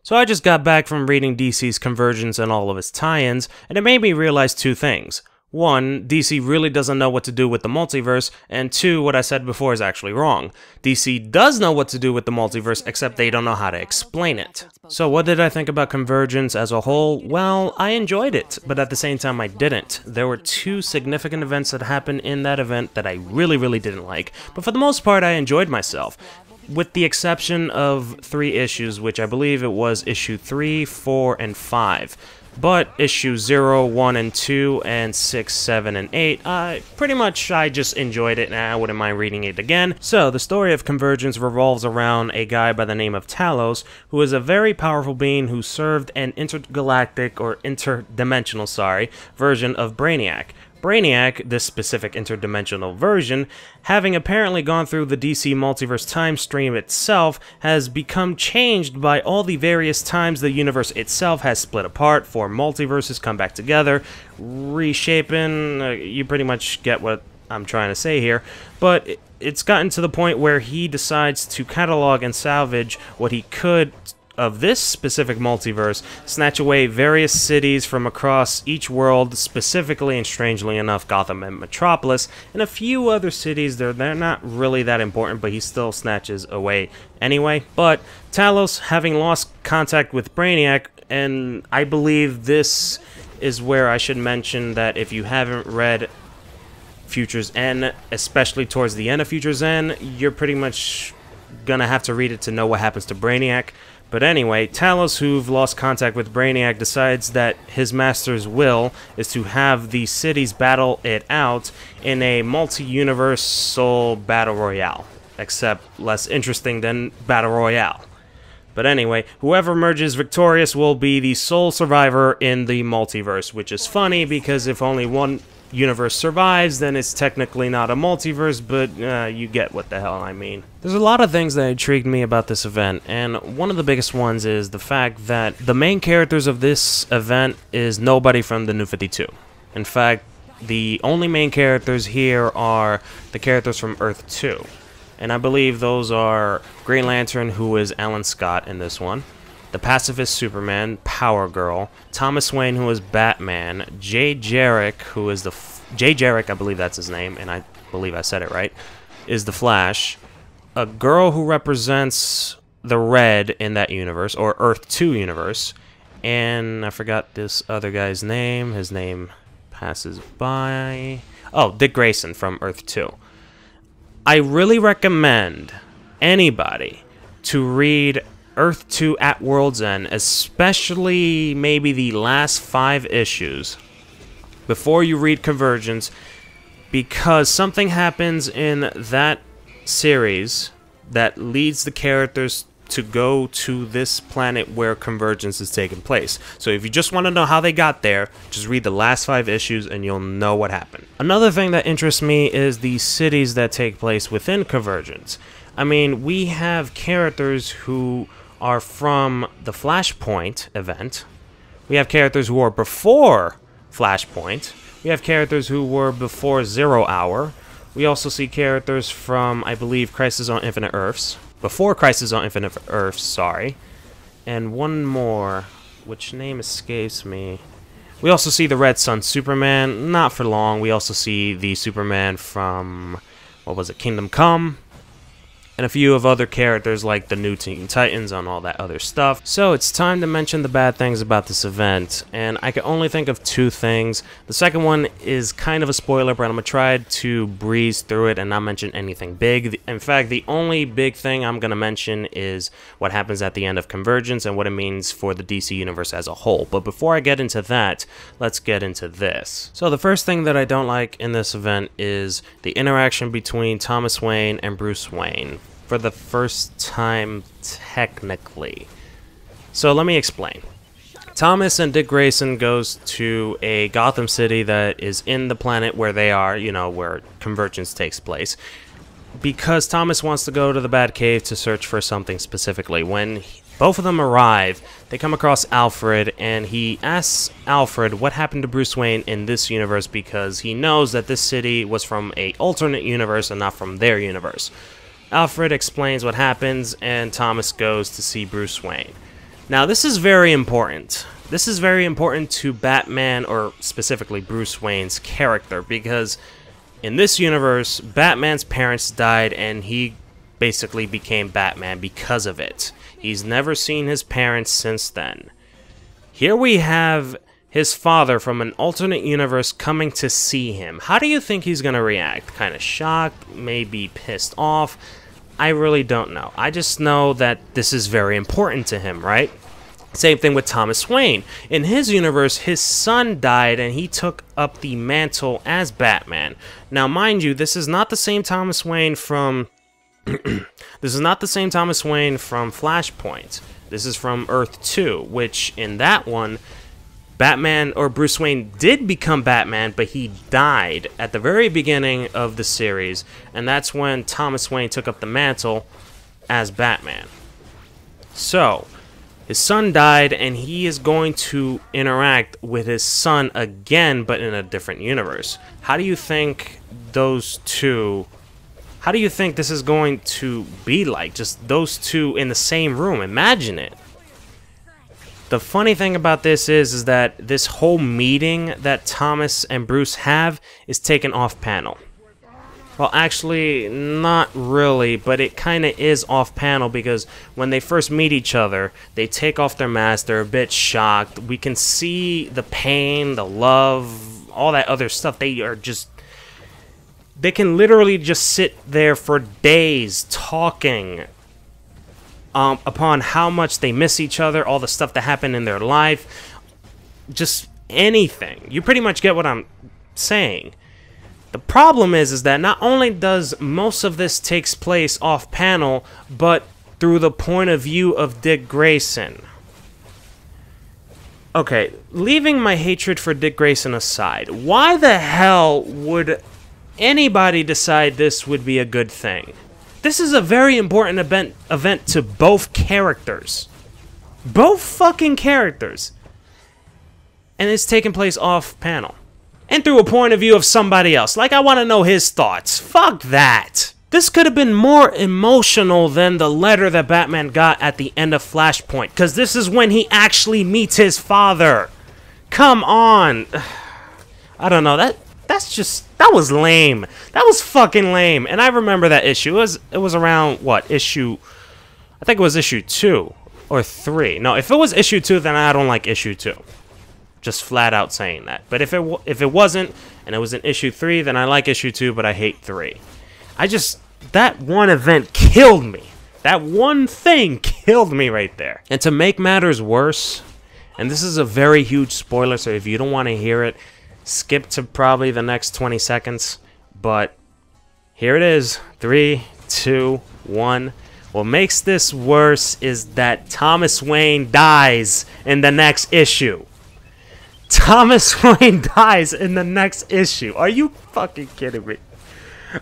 So I just got back from reading DC's Convergence and all of its tie-ins, and it made me realize two things. One, DC really doesn't know what to do with the multiverse, and two, what I said before is actually wrong. DC does know what to do with the multiverse, except they don't know how to explain it. So what did I think about Convergence as a whole? Well, I enjoyed it, but at the same time I didn't. There were two significant events that happened in that event that I really didn't like, but for the most part I enjoyed myself. With the exception of 3 issues, which I believe it was issue 3, 4, and 5. But issue 0, 1, and 2, and 6, 7, and 8, pretty much I just enjoyed it and I wouldn't mind reading it again. So, the story of Convergence revolves around a guy by the name of Talos, who is a very powerful being who served an intergalactic, or interdimensional, version of Brainiac. Brainiac, this specific interdimensional version, having apparently gone through the DC multiverse time stream itself, has become changed by all the various times the universe itself has split apart, 4 multiverses come back together, reshaping, you pretty much get what I'm trying to say here, but it's gotten to the point where he decides to catalog and salvage what he could of this specific multiverse, snatch away various cities from across each world, specifically and strangely enough Gotham and Metropolis, and a few other cities. They're not really that important, but he still snatches away anyway. But Talos, having lost contact with Brainiac, and I believe this is where I should mention that if you haven't read Future's End, especially towards the end of Future's End, you're pretty much gonna have to read it to know what happens to Brainiac. But anyway, Talos, who've lost contact with Brainiac, decides that his master's will is to have the cities battle it out in a multi-universal battle royale. Except less interesting than battle royale. But anyway, whoever emerges victorious will be the sole survivor in the multiverse, which is funny because if only one universe survives, then it's technically not a multiverse, but you get what the hell I mean. There's a lot of things that intrigued me about this event, and one of the biggest ones is the fact that the main characters of this event is nobody from the New 52. In fact, the only main characters here are the characters from Earth 2. And I believe those are Green Lantern, who is Alan Scott in this one, the pacifist Superman, Power Girl, Thomas Wayne, who is Batman, Jay Jarek, who is Jay Jarek, I believe that's his name, and I believe I said it right, is the Flash, a girl who represents the Red in that universe, or Earth 2 universe, and I forgot this other guy's name. His name passes by. Oh, Dick Grayson from Earth 2. I really recommend anybody to read Earth 2 at World's End, especially maybe the last 5 issues, before you read Convergence, because something happens in that series that leads the characters to go to this planet where Convergence is taking place. So if you just want to know how they got there, just read the last 5 issues and you'll know what happened. Another thing that interests me is the cities that take place within Convergence. I mean, we have characters who are from the Flashpoint event. We have characters who are before Flashpoint. We have characters who were before 0 Hour. We also see characters from, I believe, Crisis on Infinite Earths. Before Crisis on Infinite Earths, sorry. And one more, which name escapes me. We also see the Red Sun Superman, not for long. We also see the Superman from, what was it, Kingdom Come? And a few of other characters like the new Teen Titans and all that other stuff. So it's time to mention the bad things about this event, and I can only think of 2 things. The second one is kind of a spoiler, but I'm going to try to breeze through it and not mention anything big. In fact, the only big thing I'm going to mention is what happens at the end of Convergence and what it means for the DC Universe as a whole. But before I get into that, let's get into this. So the first thing that I don't like in this event is the interaction between Thomas Wayne and Bruce Wayne. For the first time, technically. So let me explain. Thomas and Dick Grayson goes to a Gotham City that is in the planet where they are, you know, where Convergence takes place, because Thomas wants to go to the Batcave to search for something specifically. When both of them arrive, they come across Alfred, and he asks Alfred what happened to Bruce Wayne in this universe, because he knows that this city was from an alternate universe and not from their universe. Alfred explains what happens, and Thomas goes to see Bruce Wayne. Now, this is very important. This is very important to Batman, or specifically Bruce Wayne's character, because in this universe, Batman's parents died and he basically became Batman because of it. He's never seen his parents since then. Here we have his father from an alternate universe coming to see him. How do you think he's going to react? Kind of shocked? Maybe pissed off? I really don't know. I just know that this is very important to him, right? Same thing with Thomas Wayne. In his universe, his son died and he took up the mantle as Batman. Now, mind you, this is not the same Thomas Wayne from... this is not the same Thomas Wayne from Flashpoint. This is from Earth 2, which in that one, Batman, or Bruce Wayne, did become Batman, but he died at the very beginning of the series, and that's when Thomas Wayne took up the mantle as Batman. So, his son died, and he is going to interact with his son again, but in a different universe. How do you think those two... How do you think this is going to be like? Just those two in the same room. Imagine it. The funny thing about this is that this whole meeting that Thomas and Bruce have is taken off panel. Well, actually, not really, but it kind of is off panel because when they first meet each other, they take off their masks, they're a bit shocked. We can see the pain, the love, all that other stuff. They are just... They can literally just sit there for days talking upon how much they miss each other, all the stuff that happened in their life, just anything. You pretty much get what I'm saying. The problem is that not only does most of this takes place off panel, but through the point of view of Dick Grayson. Okay, leaving my hatred for Dick Grayson aside, why the hell would anybody decide this would be a good thing? This is a very important event to both characters. Both fucking characters. And it's taking place off panel. And through a point of view of somebody else. Like, I want to know his thoughts. Fuck that. This could have been more emotional than the letter that Batman got at the end of Flashpoint. Because this is when he actually meets his father. Come on. I don't know. That was lame. That was fucking lame. And I remember that issue. It was around, what, issue... I think it was issue 2 or 3. No, if it was issue 2, then I don't like issue 2. Just flat out saying that. But if it wasn't, and it was in issue 3, then I like issue 2, but I hate 3. That one event killed me. That one thing killed me right there. And to make matters worse, and this is a very huge spoiler, so if you don't want to hear it, skip to probably the next 20 seconds, but here it is. 3, 2, 1. What makes this worse is that Thomas Wayne dies in the next issue. Thomas Wayne dies in the next issue. Are you fucking kidding me?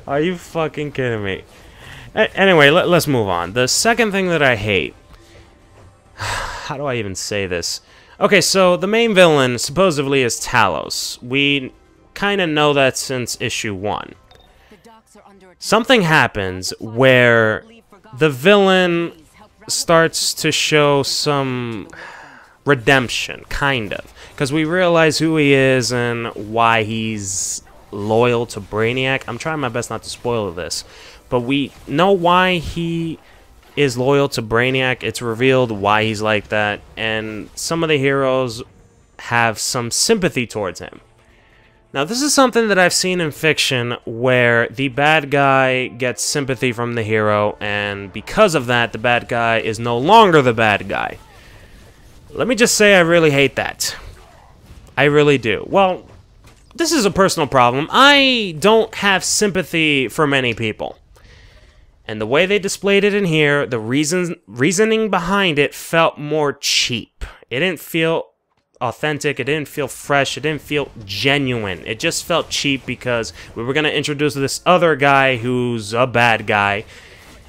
Are you fucking kidding me? Anyway, let's move on. The second thing that I hate... How do I even say this? Okay, so the main villain supposedly is Talos. We kind of know that since issue 1. Something happens where the villain starts to show some redemption, kind of. Because we realize who he is and why he's loyal to Brainiac. I'm trying my best not to spoil this. But we know why he is loyal to Brainiac. It's revealed why he's like that, and some of the heroes have some sympathy towards him. Now, this is something that I've seen in fiction where the bad guy gets sympathy from the hero, and because of that, the bad guy is no longer the bad guy. Let me just say I really hate that. I really do. Well, this is a personal problem. I don't have sympathy for many people. And the way they displayed it in here, the reasoning behind it felt more cheap. It didn't feel authentic, it didn't feel fresh, it didn't feel genuine. It just felt cheap because we were going to introduce this other guy who's a bad guy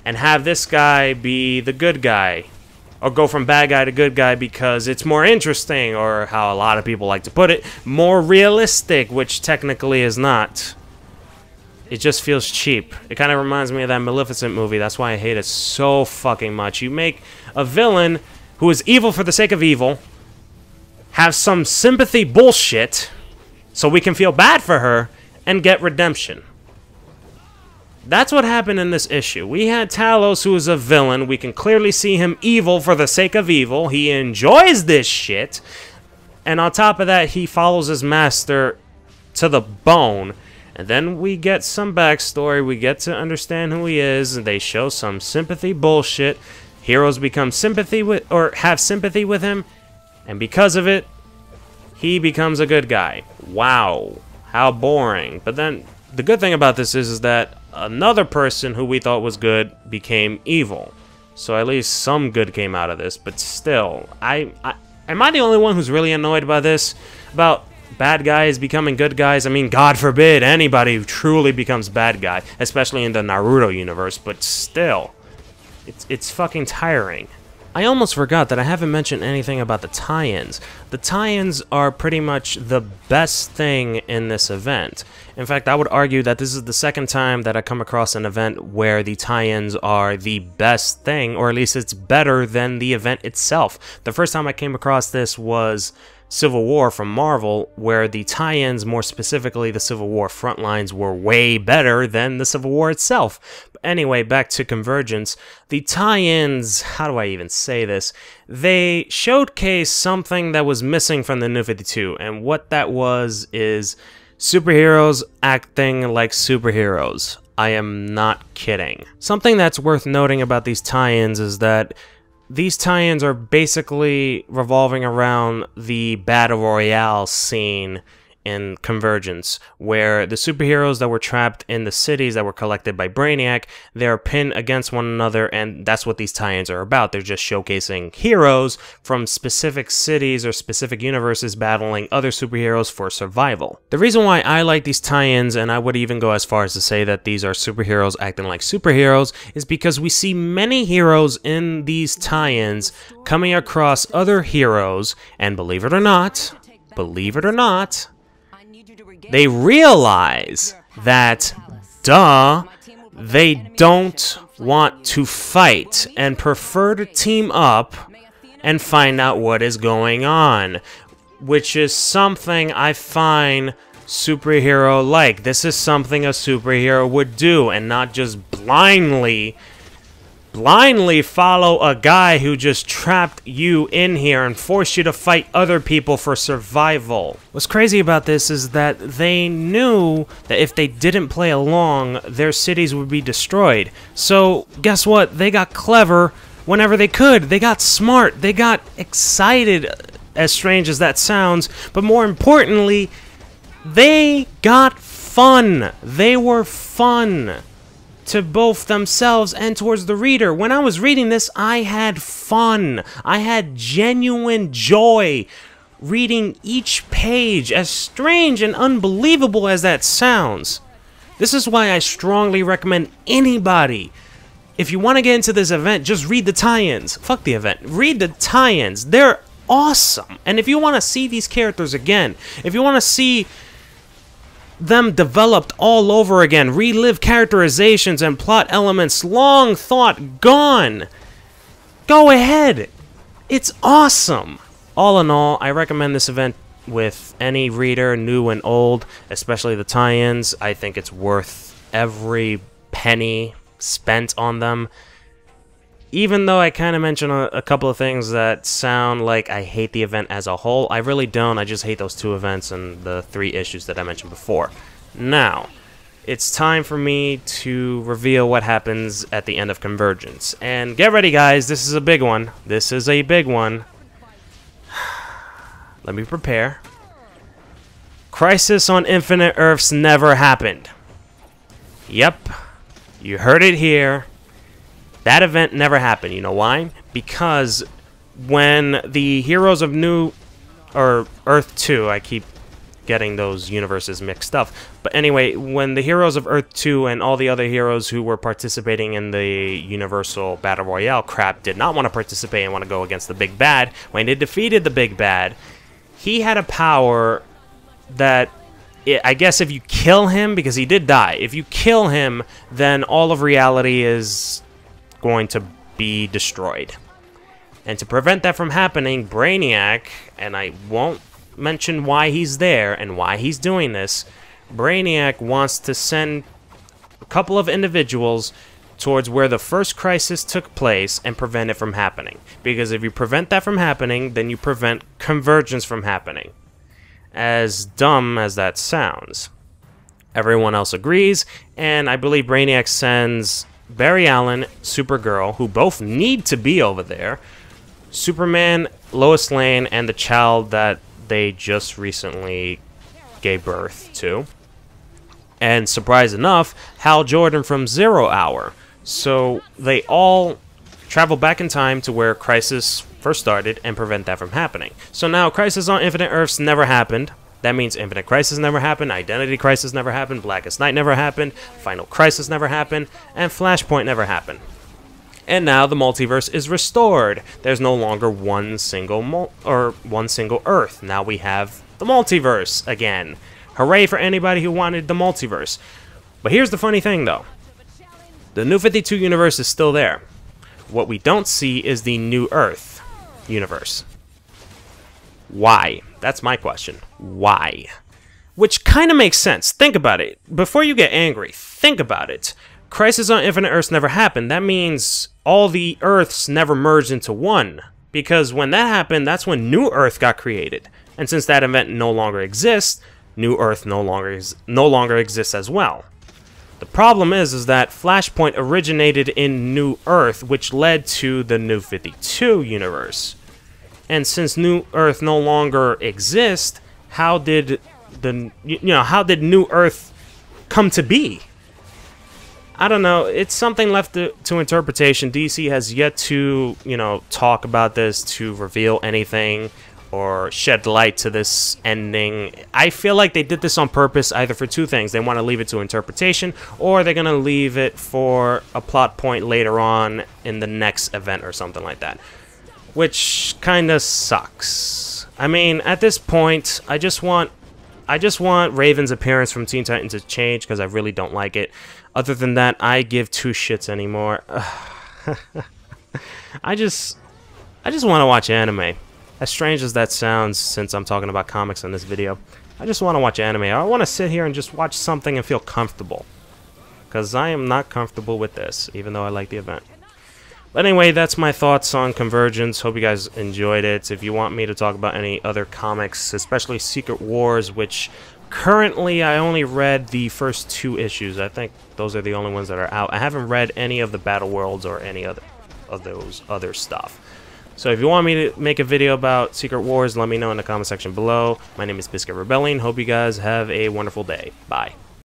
and have this guy be the good guy. Or go from bad guy to good guy because it's more interesting, or how a lot of people like to put it, more realistic, which technically is not. It just feels cheap. It kind of reminds me of that Maleficent movie. That's why I hate it so fucking much. You make a villain who is evil for the sake of evil, have some sympathy bullshit so we can feel bad for her and get redemption. That's what happened in this issue. We had Talos, who is a villain. We can clearly see him evil for the sake of evil. He enjoys this shit. And on top of that, he follows his master to the bone. And then we get some backstory. We get to understand who he is. And they show some sympathy bullshit. Heroes become sympathy with, or have sympathy with him. And because of it, he becomes a good guy. Wow. How boring. But then the good thing about this is that another person who we thought was good became evil. So at least some good came out of this. But still, am I the only one who's really annoyed by this? About bad guys becoming good guys? I mean, God forbid anybody truly becomes bad guy. Especially in the Naruto universe. But still, it's fucking tiring. I almost forgot that I haven't mentioned anything about the tie-ins. The tie-ins are pretty much the best thing in this event. In fact, I would argue that this is the second time that I come across an event where the tie-ins are the best thing, or at least it's better than the event itself. The first time I came across this was Civil War from Marvel, where the tie-ins, more specifically the Civil War frontlines, were way better than the Civil War itself. But anyway, back to Convergence. The tie-ins, how do I even say this? They showcase something that was missing from the New 52, and what that was is superheroes acting like superheroes. I am not kidding. Something that's worth noting about these tie-ins is that these tie-ins are basically revolving around the Battle Royale scene in Convergence, where the superheroes that were trapped in the cities that were collected by Brainiac, they're pinned against one another, and that's what these tie-ins are about. They're just showcasing heroes from specific cities or specific universes battling other superheroes for survival. The reason why I like these tie-ins, and I would even go as far as to say that these are superheroes acting like superheroes, is because we see many heroes in these tie-ins coming across other heroes, and believe it or not, they realize that, duh, they don't want to fight and prefer to team up and find out what is going on, which is something I find superhero-like. This is something a superhero would do, and not just blindly follow a guy who just trapped you in here and forced you to fight other people for survival. What's crazy about this is that they knew that if they didn't play along, their cities would be destroyed. So, guess what? They got clever whenever they could. They got smart. They got excited, as strange as that sounds. But more importantly, they got fun. They were fun to both themselves and towards the reader. When I was reading this, I had fun. I had genuine joy reading each page, as strange and unbelievable as that sounds. This is why I strongly recommend anybody, if you want to get into this event, just read the tie-ins. Fuck the event. Read the tie-ins. They're awesome. And if you want to see these characters again, if you want to see them developed all over again, relive characterizations and plot elements long thought gone, go ahead. It's awesome. All in all, I recommend this event with any reader, new and old, especially the tie-ins. I think it's worth every penny spent on them. Even though I kind of mentioned a couple of things that sound like I hate the event as a whole, I really don't. I just hate those two events and the 3 issues that I mentioned before. Now, it's time for me to reveal what happens at the end of Convergence. And get ready, guys. This is a big one. This is a big one. Let me prepare. Crisis on Infinite Earths never happened. Yep. You heard it here. That event never happened. You know why? Because when the heroes of Earth 2, I keep getting those universes mixed up. But anyway, when the heroes of Earth 2 and all the other heroes who were participating in the Universal Battle Royale crap did not want to participate and want to go against the big bad, when they defeated the big bad, he had a power that, I guess if you kill him, because he did die, if you kill him, then all of reality is going to be destroyed. And to prevent that from happening, Brainiac, and I won't mention why he's there and why he's doing this, Brainiac wants to send a couple of individuals towards where the first crisis took place and prevent it from happening. Because if you prevent that from happening, then you prevent convergence from happening. As dumb as that sounds. Everyone else agrees, and I believe Brainiac sends Barry Allen, Supergirl, who both need to be over there, Superman, Lois Lane, and the child that they just recently gave birth to. And surprise enough, Hal Jordan from Zero Hour. So they all travel back in time to where Crisis first started and prevent that from happening. So now Crisis on Infinite Earths never happened. That means Infinite Crisis never happened, Identity Crisis never happened, Blackest Night never happened, Final Crisis never happened, and Flashpoint never happened. And now the multiverse is restored. There's no longer one single Earth. Now we have the multiverse again. Hooray for anybody who wanted the multiverse. But here's the funny thing though. The New 52 universe is still there. What we don't see is the New Earth universe. Why? That's my question. Why? Which kind of makes sense. Think about it. Before you get angry, think about it. Crisis on Infinite Earths never happened. That means all the Earths never merged into one. Because when that happened, that's when New Earth got created. And since that event no longer exists, New Earth no longer exists as well. The problem is that Flashpoint originated in New Earth, which led to the New 52 universe. And since New Earth no longer exists, how did New Earth come to be? I don't know. It's something left to interpretation. DC has yet to, talk about this, to reveal anything or shed light to this ending. I feel like they did this on purpose, either for two things. They want to leave it to interpretation, or they're going to leave it for a plot point later on in the next event or something like that. Which kind of sucks. I mean, at this point, I just want Raven's appearance from Teen Titans to change, because I really don't like it. Other than that, I give two shits anymore. I just want to watch anime. As strange as that sounds, since I'm talking about comics in this video, I just want to watch anime. I want to sit here and just watch something and feel comfortable. Because I am not comfortable with this, even though I like the event. But anyway, that's my thoughts on Convergence. Hope you guys enjoyed it. If you want me to talk about any other comics, especially Secret Wars, which currently I only read the first 2 issues. I think those are the only ones that are out. I haven't read any of the Battle Worlds or any other of those other stuff. So if you want me to make a video about Secret Wars, let me know in the comment section below. My name is Bizkit Rebellion. Hope you guys have a wonderful day. Bye.